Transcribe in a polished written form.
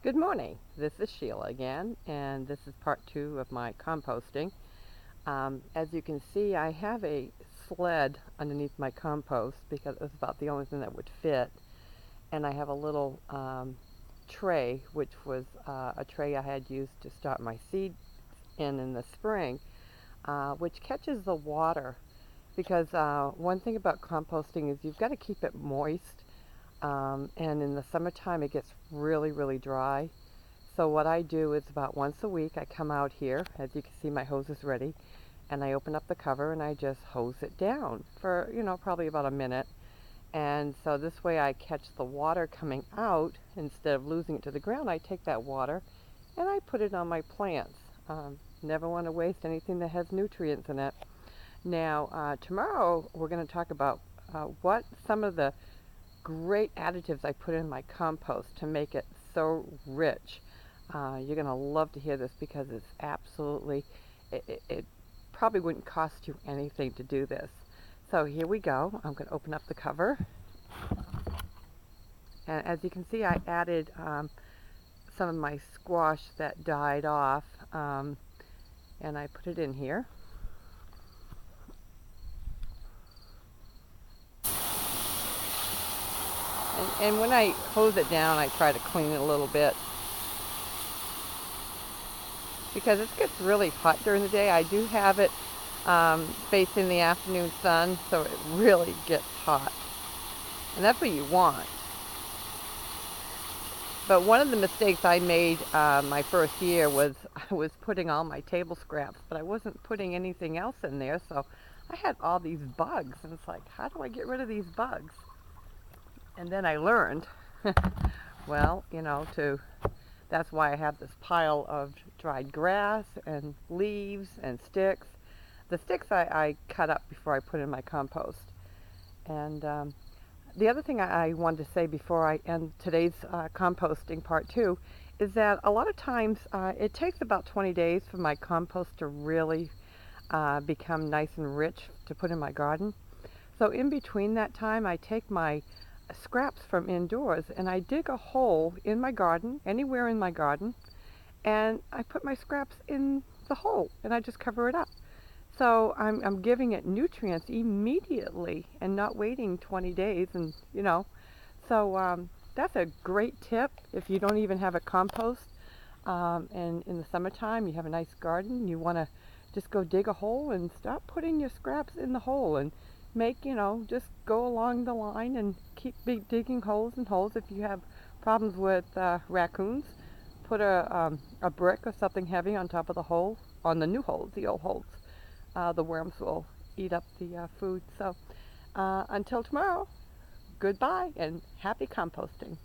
Good morning. This is Sheila again, and this is part 2 of my composting. As you can see, I have a sled underneath my compost because it was about the only thing that would fit, and I have a little tray, which was a tray I had used to start my seeds in the spring, which catches the water. Because one thing about composting is you've got to keep it moist, and in the summertime it gets really, really dry. So what I do is about once a week I come out here, as you can see my hose is ready, and I open up the cover and I just hose it down for, probably about a minute. And so this way I catch the water coming out instead of losing it to the ground. I take that water and I put it on my plants. Never want to waste anything that has nutrients in it. Now, tomorrow we're going to talk about what some of the great additives I put in my compost to make it so rich. You're going to love to hear this because it's absolutely, it probably wouldn't cost you anything to do this. So here we go. I'm going to open up the cover. And as you can see, I added some of my squash that died off, and I put it in here. And when I hose it down, I try to clean it a little bit because it gets really hot during the day. I do have it facing the afternoon sun, so it really gets hot. And that's what you want. But one of the mistakes I made my first year was I was putting all my table scraps, but I wasn't putting anything else in there, so I had all these bugs, and it's like, how do I get rid of these bugs? And then I learned, well, that's why I have this pile of dried grass and leaves and sticks. The sticks I cut up before I put in my compost. And the other thing I wanted to say before I end today's composting part 2 is that a lot of times it takes about 20 days for my compost to really become nice and rich to put in my garden. So in between that time, I take my scraps from indoors and I dig a hole in my garden, anywhere in my garden, and I put my scraps in the hole and I just cover it up. So I'm giving it nutrients immediately and not waiting 20 days. And so that's a great tip if you don't even have a compost. And in the summertime you have a nice garden, you want to just go dig a hole and start putting your scraps in the hole and make, just go along the line and keep digging holes and holes. If you have problems with raccoons, put a brick or something heavy on top of the hole, on the new holes, the old holes. The worms will eat up the food. So until tomorrow, goodbye and happy composting.